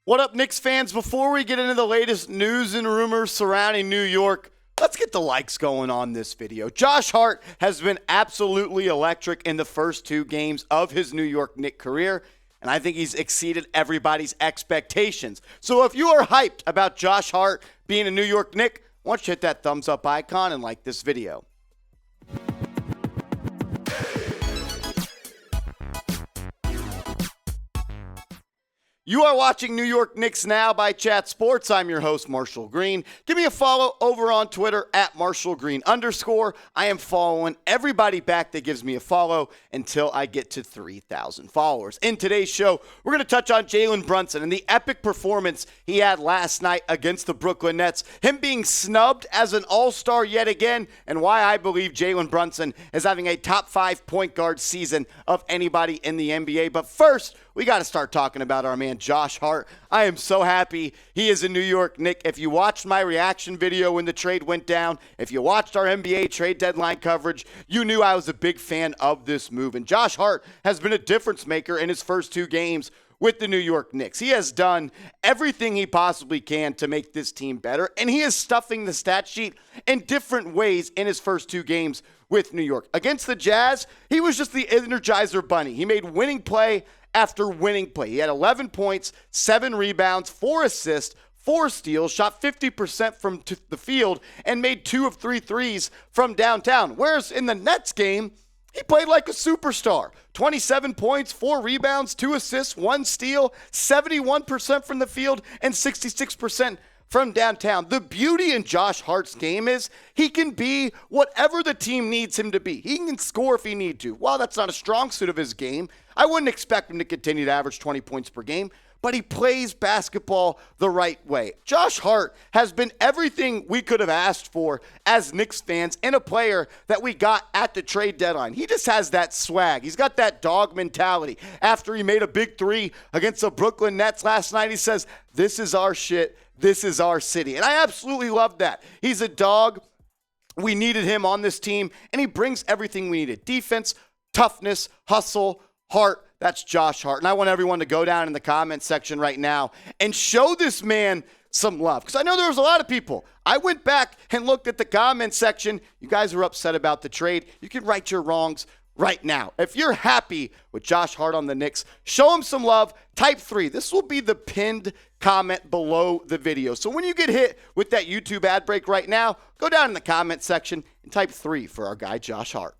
What up, Knicks fans? Before we get into the latest news and rumors surrounding New York, let's get the likes going on this video. Josh Hart has been absolutely electric in the first two games of his New York Knicks career, and I think he's exceeded everybody's expectations. So if you are hyped about Josh Hart being a New York Knicks, why don't you hit that thumbs up icon and like this video. You are watching New York Knicks Now by Chat Sports. I'm your host, Marshall Green. Give me a follow over on Twitter at @MarshallGreen_. I am following everybody back that gives me a follow until I get to 3,000 followers. In today's show, we're going to touch on Jalen Brunson and the epic performance he had last night against the Brooklyn Nets, him being snubbed as an all-star yet again, and why I believe Jalen Brunson is having a top 5 point guard season of anybody in the NBA. But first, we got to start talking about our man, Josh Hart. I am so happy he is a New York Knicks. If you watched my reaction video when the trade went down, if you watched our NBA trade deadline coverage, you knew I was a big fan of this move. And Josh Hart has been a difference maker in his first two games with the New York Knicks. He has done everything he possibly can to make this team better, and he is stuffing the stat sheet in different ways in his first two games with New York. Against the Jazz, he was just the Energizer Bunny. He made winning play after winning play. He had 11 points, 7 rebounds, 4 assists, 4 steals, shot 50% from the field, and made 2 of 3 threes from downtown. Whereas in the Nets game, he played like a superstar. 27 points, 4 rebounds, 2 assists, 1 steal, 71% from the field, and 66% from downtown. The beauty in Josh Hart's game is he can be whatever the team needs him to be. He can score if he needs to. While that's not a strong suit of his game, I wouldn't expect him to continue to average 20 points per game, but he plays basketball the right way. Josh Hart has been everything we could have asked for as Knicks fans and a player that we got at the trade deadline. He just has that swag. He's got that dog mentality. After he made a big three against the Brooklyn Nets last night, he says, "This is our shit. This is our city." And I absolutely love that. He's a dog. We needed him on this team, and he brings everything we needed. Defense, toughness, hustle, heart. That's Josh Hart. And I want everyone to go down in the comment section right now and show this man some love. Because I know there was a lot of people. I went back and looked at the comment section. You guys are upset about the trade. You can right your wrongs right now. If you're happy with Josh Hart on the Knicks, show him some love. Type 3. This will be the pinned comment below the video. So when you get hit with that YouTube ad break right now, go down in the comment section and type 3 for our guy Josh Hart.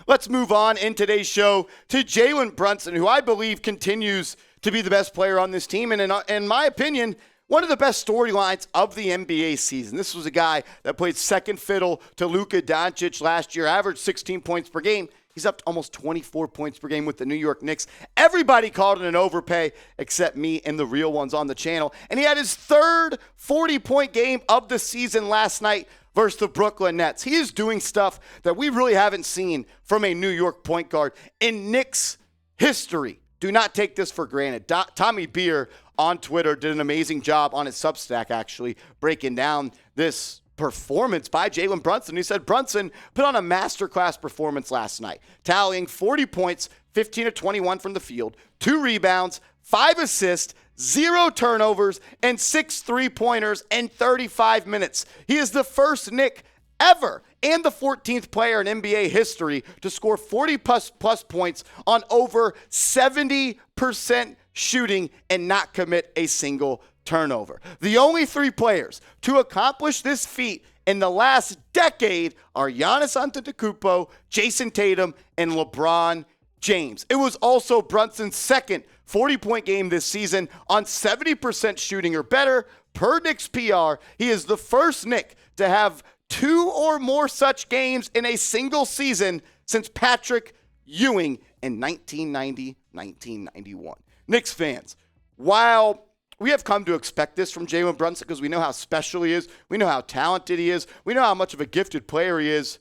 Let's move on in today's show to Jalen Brunson, who I believe continues to be the best player on this team. And in my opinion, one of the best storylines of the NBA season. This was a guy that played second fiddle to Luka Doncic last year, averaged 16 points per game. He's up to almost 24 points per game with the New York Knicks. Everybody called it an overpay except me and the real ones on the channel. And he had his third 40-point game of the season last night versus the Brooklyn Nets. He is doing stuff that we really haven't seen from a New York point guard in Knicks history. Do not take this for granted. Tommy Beer on Twitter did an amazing job on his Substack, actually, breaking down this performance by Jalen Brunson. He said Brunson put on a masterclass performance last night, tallying 40 points, 15 of 21 from the field, 2 rebounds, 5 assists, 0 turnovers, and 6 3-pointers in 35 minutes. He is the first Knick ever and the 14th player in NBA history to score 40 plus points on over 70% shooting and not commit a single turnover. The only 3 players to accomplish this feat in the last decade are Giannis Antetokounmpo, Jason Tatum, and LeBron James. It was also Brunson's second 40-point game this season on 70% shooting or better. Per Knicks PR, he is the first Knick to have 2 or more such games in a single season since Patrick Ewing in 1990-1991. Knicks fans, while we have come to expect this from Jalen Brunson because we know how special he is, we know how talented he is, we know how much of a gifted player he is,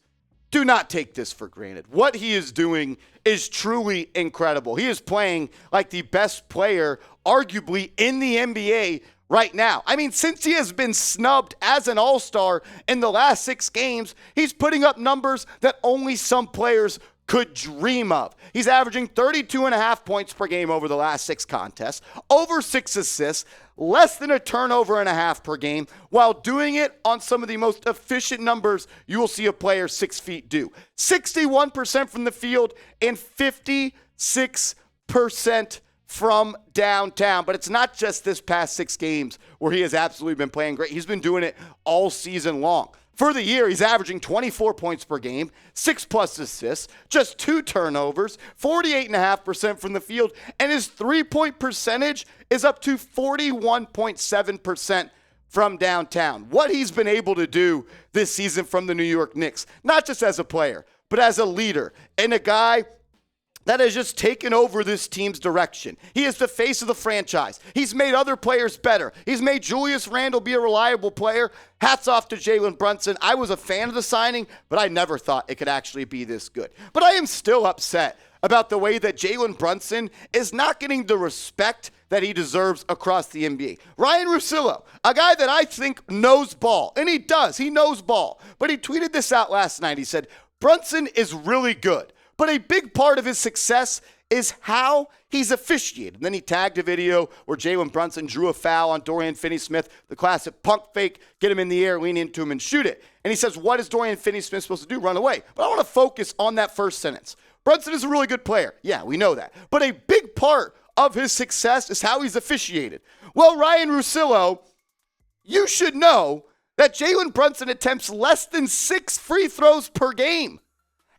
do not take this for granted. What he is doing is truly incredible. He is playing like the best player, arguably, in the NBA right now. I mean, since he has been snubbed as an all-star in the last 6 games, he's putting up numbers that only some players could dream of. He's averaging 32.5 points per game over the last 6 contests, over 6 assists, less than a turnover and a half per game, while doing it on some of the most efficient numbers you will see a player 6 feet do. 61% from the field and 56% from downtown. But it's not just this past 6 games where he has absolutely been playing great. He's been doing it all season long. For the year, he's averaging 24 points per game, 6+ assists, just 2 turnovers, 48.5% from the field, and his 3-point percentage is up to 41.7% from downtown. What he's been able to do this season from the New York Knicks, not just as a player, but as a leader and a guy that has just taken over this team's direction. He is the face of the franchise. He's made other players better. He's made Julius Randle be a reliable player. Hats off to Jalen Brunson. I was a fan of the signing, but I never thought it could actually be this good. But I am still upset about the way that Jalen Brunson is not getting the respect that he deserves across the NBA. Ryan Russillo, a guy that I think knows ball, and he does. He knows ball. But he tweeted this out last night. He said, Brunson is really good, but a big part of his success is how he's officiated. And then he tagged a video where Jalen Brunson drew a foul on Dorian Finney-Smith, the classic punk fake, get him in the air, lean into him, and shoot it. And he says, what is Dorian Finney-Smith supposed to do? Run away. But I want to focus on that first sentence. Brunson is a really good player. Yeah, we know that. But a big part of his success is how he's officiated. Well, Ryan Russillo, you should know that Jalen Brunson attempts less than 6 free throws per game.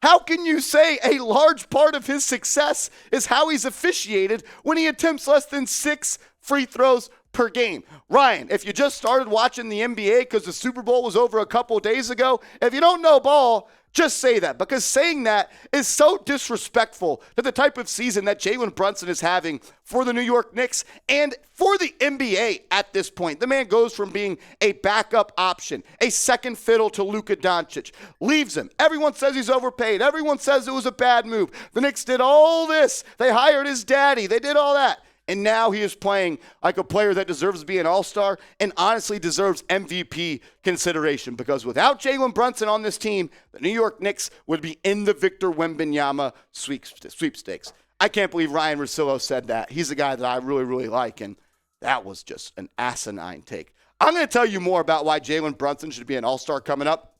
How can you say a large part of his success is how he's officiated when he attempts less than 6 free throws per game? Ryan, if you just started watching the NBA because the Super Bowl was over a couple of days ago, if you don't know ball, just say that, because saying that is so disrespectful to the type of season that Jalen Brunson is having for the New York Knicks and for the NBA at this point. The man goes from being a backup option, a second fiddle to Luka Doncic, leaves him. Everyone says he's overpaid. Everyone says it was a bad move. The Knicks did all this. They hired his daddy. They did all that. And now he is playing like a player that deserves to be an all-star and honestly deserves MVP consideration, because without Jalen Brunson on this team, the New York Knicks would be in the Victor Wembanyama sweepstakes. I can't believe Ryan Russillo said that. He's a guy that I really, really like, and that was just an asinine take. I'm going to tell you more about why Jalen Brunson should be an all-star coming up.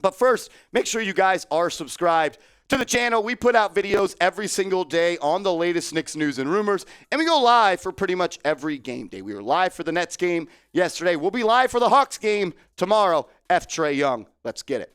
But first, make sure you guys are subscribed to the channel. We put out videos every single day on the latest Knicks news and rumors, and we go live for pretty much every game day. We were live for the Nets game yesterday. We'll be live for the Hawks game tomorrow. F. Trae Young. Let's get it.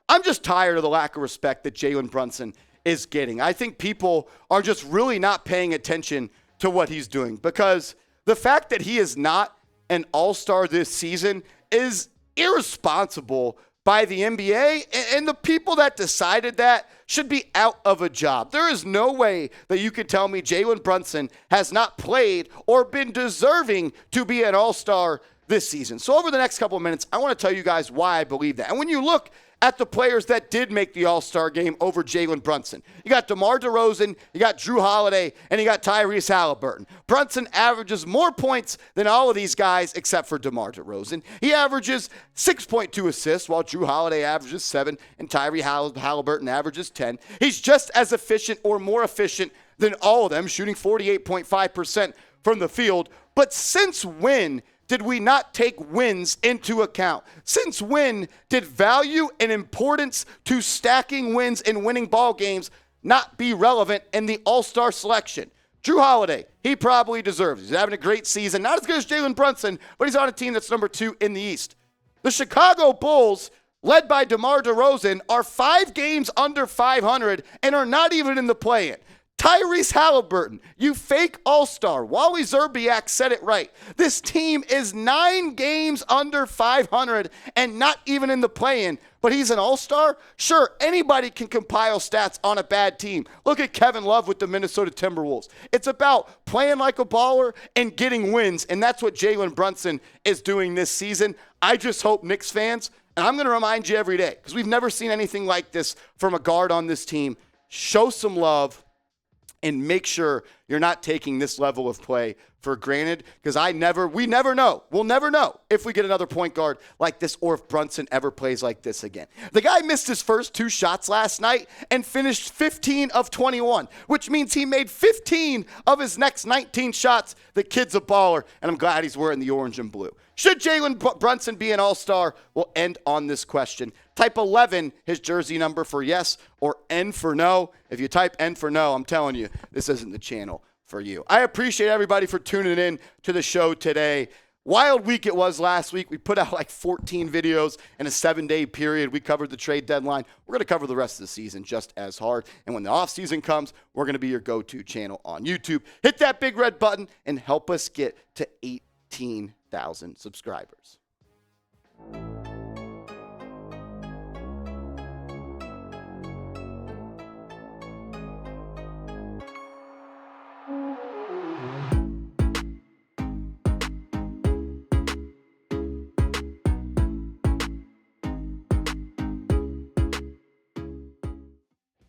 I'm just tired of the lack of respect that Jalen Brunson is getting. I think people are just really not paying attention to what he's doing, because the fact that he is not an all-star this season is irresponsible by the NBA, and the people that decided that should be out of a job. There is no way that you could tell me Jalen Brunson has not played or been deserving to be an all-star this season. So over the next couple of minutes, I want to tell you guys why I believe that. And when you look at the players that did make the All-Star game over Jalen Brunson, you got DeMar DeRozan, you got Drew Holiday, and you got Tyrese Halliburton. Brunson averages more points than all of these guys except for DeMar DeRozan. He averages 6.2 assists, while Drew Holiday averages 7, and Tyrese Halliburton averages 10. He's just as efficient or more efficient than all of them, shooting 48.5% from the field. But since when did we not take wins into account? Since when did value and importance to stacking wins and winning ball games not be relevant in the all-star selection? Drew Holiday, he probably deserves it. He's having a great season. Not as good as Jalen Brunson, but he's on a team that's number 2 in the East. The Chicago Bulls, led by DeMar DeRozan, are 5 games under 500 and are not even in the play-in. Tyrese Halliburton, you fake all-star. Wally Zerbiak said it right. This team is 9 games under 500 and not even in the play-in, but he's an all-star? Sure, anybody can compile stats on a bad team. Look at Kevin Love with the Minnesota Timberwolves. It's about playing like a baller and getting wins, and that's what Jalen Brunson is doing this season. I just hope Knicks fans, and I'm going to remind you every day, because we've never seen anything like this from a guard on this team, show some love and make sure you're not taking this level of play for granted, because we never know. We'll never know if we get another point guard like this or if Brunson ever plays like this again. The guy missed his first 2 shots last night and finished 15 of 21, which means he made 15 of his next 19 shots. The kid's a baller, and I'm glad he's wearing the orange and blue. Should Jalen Brunson be an all-star? We'll end on this question. Type 11, his jersey number, for yes, or N for no. If you type N for no, I'm telling you, this isn't the channel for you. I appreciate everybody for tuning in to the show today. Wild week it was last week. We put out like 14 videos in a 7-day period. We covered the trade deadline. We're going to cover the rest of the season just as hard. And when the offseason comes, we're going to be your go-to channel on YouTube. Hit that big red button and help us get to 18,000 subscribers.